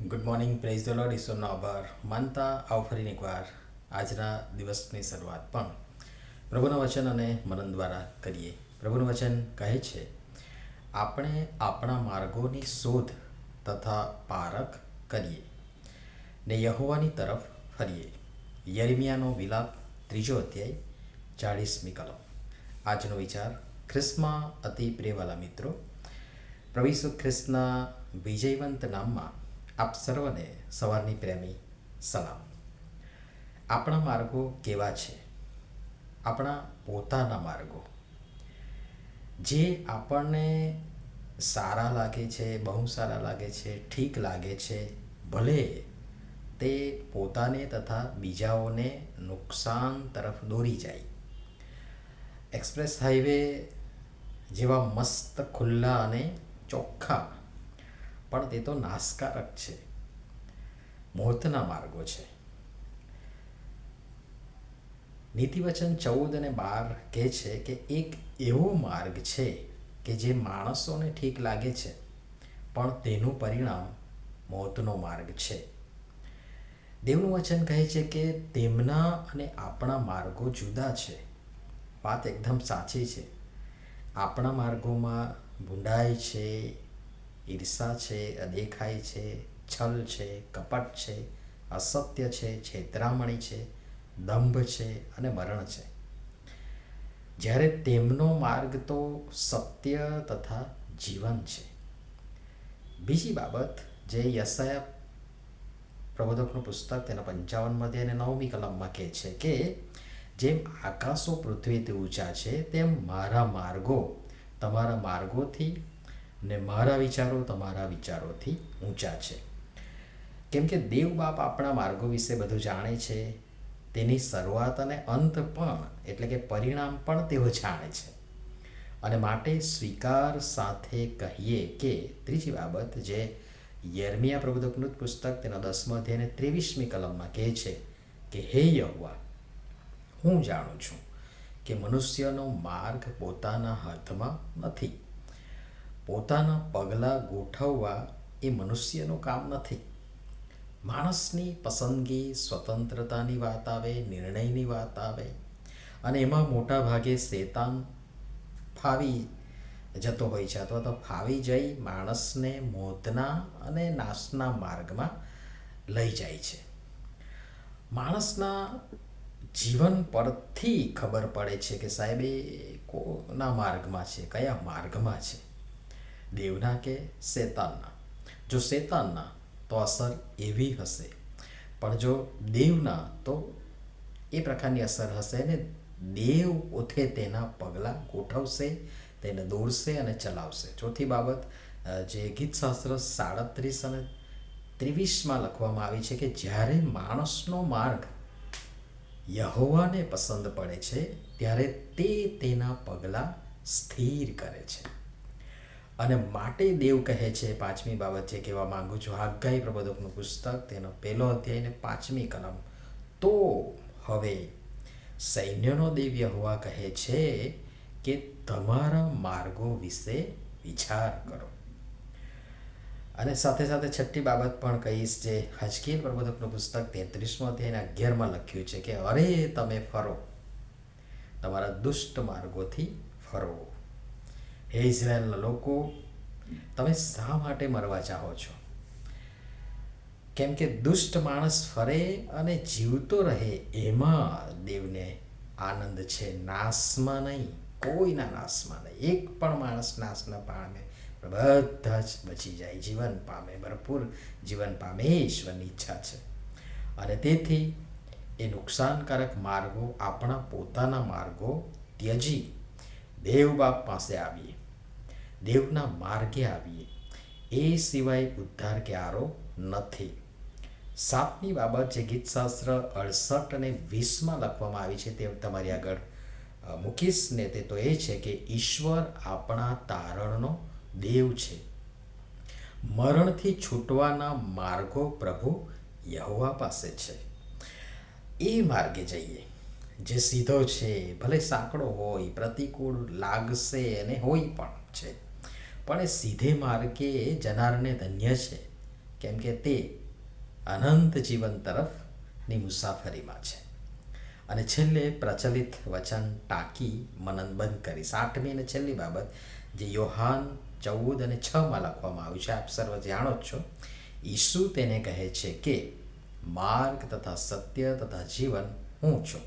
Good morning, praise the lord, ઈશ્વરનો આભાર માનતા આવો ફરીને એકવાર આજના દિવસની શરૂઆત પણ પ્રભુના વચન અને મનન દ્વારા કરીએ. પ્રભુનું વચન કહે છે, આપણે આપણા માર્ગોની શોધ તથા પારખ કરીએ ને યહોવાની તરફ ફરીએ. યર્મિયાનો વિલાપ 3 અધ્યાય 40મી કલમ. આજનો વિચાર. ખ્રિસ્તમાં અતિ પ્રિયવાલા મિત્રો, પ્રભુ ઈસુ ખ્રિસ્તના વિજયવંત નામમાં આપ સર્વને સવારની પ્રેમી સલામ. આપણા માર્ગો કેવા છે? આપણા પોતાના માર્ગો જે આપણને સારા લાગે છે, બહુ સારા લાગે છે, ઠીક લાગે છે, ભલે તે પોતાને તથા બીજાઓને નુકસાન તરફ દોરી જાય. એક્સપ્રેસ હાઈવે જેવા મસ્ત ખુલ્લા અને ચોખ્ખા, પણ તે તો નાશકારક છે, મોતના માર્ગો છે. નીતિવચન 14:12 કહે છે કે એક એવો માર્ગ છે કે જે માણસોને ઠીક લાગે છે, પણ તેનું પરિણામ મોતનો માર્ગ છે. દેવનું વચન કહે છે કે તેમના અને આપણા માર્ગો જુદા છે. વાત એકદમ સાચી છે. આપણા માર્ગોમાં ભૂંડાઈ છે, ઈર્ષા છે, અદેખાઈ છે, છલ છે, કપટ છે, અસત્ય છે, છેતરામણી છે, દંભ છે અને મરણ છે. જ્યારે તેમનો માર્ગ તો સત્ય તથા જીવન છે. બીજી બાબત જે યશાયા પ્રબોધકનું પુસ્તક તેના 55 અધ્યાય અને 9મી કલમમાં કહે છે કે જેમ આકાશો પૃથ્વીથી ઊંચા છે, તેમ મારા માર્ગો તમારા માર્ગોથી ને મારા વિચારો તમારા વિચારોથી ઊંચા છે. કેમ કે દેવ બાપ આપણા માર્ગો વિશે બધું જાણે છે. તેની શરૂઆત અને અંત પણ, એટલે કે પરિણામ પણ તેઓ જાણે છે. અને માટે સ્વીકાર સાથે કહીએ કે ત્રીજી બાબત જે યર્મિયા પ્રબોધકનું પુસ્તક તેના 10મા અધ્યાય અને 23મી કલમમાં કહે છે કે હે યહોવા, હું જાણું છું કે મનુષ્યનો માર્ગ પોતાના હાથમાં નથી. પોતાના પગલાં ગોઠવવા એ મનુષ્યનું કામ નથી. માણસની પસંદગી, સ્વતંત્રતાની વાત આવે, નિર્ણયની વાત આવે, અને એમાં મોટા ભાગે શેતાન ફાવી જતો હોય છે, અથવા તો ફાવી જઈ માણસને મોતના અને નાશના માર્ગમાં લઈ જાય છે. માણસના જીવન પરથી ખબર પડે છે કે સાહેબ એ કોના માર્ગમાં છે, કયા માર્ગમાં છે, દેવના કે શેતાનના. જો શેતાનના તો અસર એવી હશે, પણ જો દેવના તો એ પ્રકારની અસર હશે. ને દેવ પોતે તેના પગલાં ગોઠવશે, તેને દોરશે અને ચલાવશે. ચોથી બાબત જે ગીતશાસ્ત્ર 37 અને 23માં લખવામાં આવી છે કે જ્યારે માણસનો માર્ગ યહોવાને પસંદ પડે છે, ત્યારે તે તેના પગલાં સ્થિર કરે છે. અને માટે દેવ કહે છે, 5મી બાબત જે કહેવા માંગુ છું, હાગ્ગાઈ પ્રબોધકનું પુસ્તક તેનો 1 અધ્યાય અને 5મી કલમ, તો હવે સૈન્યનો દેવ યહોવા કહે છે કે તમારા માર્ગો વિશે વિચાર કરો. અને સાથે સાથે છઠ્ઠી બાબત પણ કહીશ, જે હજકીએલ પ્રબોધકનું પુસ્તક 33મો અધ્યાય અને 11માં લખ્યું છે કે અરે તમે ફરો, તમારા દુષ્ટ માર્ગોથી ફરો. હે ઇઝરાયલના લોકો, તમે શા માટે મરવા ચાહો છો? કેમ કે દુષ્ટ માણસ ફરે અને જીવતો રહે એમાં દેવને આનંદ છે, નાશમાં નહીં, કોઈના નાશમાં નહીં. એક પણ માણસ નાશ ન પામે, બધા જ બચી જાય, જીવન પામે, ભરપૂર જીવન પામે, એ ઈશ્વરની ઈચ્છા છે. અને તેથી એ નુકસાનકારક માર્ગો, આપણા પોતાના માર્ગો ત્યજી દેવ બાપ પાસે આવીએ, દેવના માર્ગે આવીએ. એ સિવાય ઉદ્ધાર ક્યારો નથી. 7મી બાબત જે ગીતશાસ્ત્ર 68 અને 20માં લખવામાં આવી છે તે તમારી આગળ મૂકીશ ને, તે તો એ છે કે ઈશ્વર આપણા તારણનો દેવ છે. મરણથી છૂટવાના માર્ગો પ્રભુ યહોવા પાસે છે. એ માર્ગે જઈએ જે સીધો છે, ભલે સાંકડો હોય, પ્રતિકૂળ લાગશે અને હોય પણ છે, પણ એ સીધે માર્ગે જનારને ધન્ય છે. કેમ કે તે અનંત જીવન તરફની મુસાફરીમાં છે. અને છેલ્લે પ્રચલિત વચન ટાંકી મનન બંધ કરીશ. 8મી અને છેલ્લી બાબત જે યોહાન 14:6 લખવામાં આવ્યું છે, આપ સર્વ જાણો જ છો. ઈસુ તેને કહે છે કે માર્ગ તથા સત્ય તથા જીવન હું છું.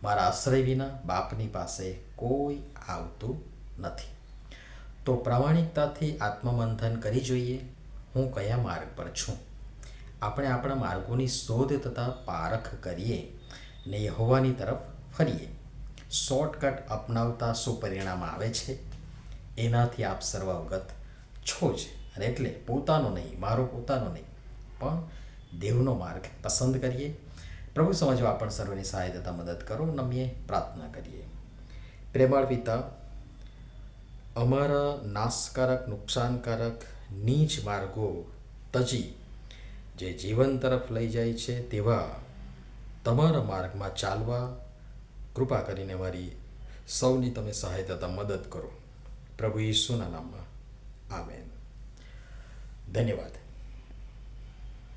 મારા આશ્રય વિના બાપની પાસે કોઈ આવતું નથી. તો પ્રામાણિકતાથી આત્મમંથન કરી જોઈએ, હું કયા માર્ગ પર છું. આપણે આપણા માર્ગોની શોધ તથા પારખ કરીએ ને યહોવાની તરફ ફરીએ. શોર્ટકટ અપનાવતા શું પરિણામ આવે છે એનાથી આપ સર્વ અવગત છો જ. અને એટલે પોતાનો નહીં, મારો પોતાનો નહીં, પણ દેવનો માર્ગ પસંદ કરીએ. પ્રભુ સમજવા પણ સર્વની સહાય તથા મદદ કરો. નમીએ પ્રાર્થના કરીએ. પ્રેમાળ પિતા, અમારા નાશકારક, નુકસાનકારક, નીચ માર્ગો તજી જે જીવન તરફ લઈ જાય છે તેવા તમારા માર્ગમાં ચાલવા કૃપા કરીને મારી સૌની તમે સહાય તથા મદદ કરો. પ્રભુ ઈસુના નામમાં આમેન. ધન્યવાદ.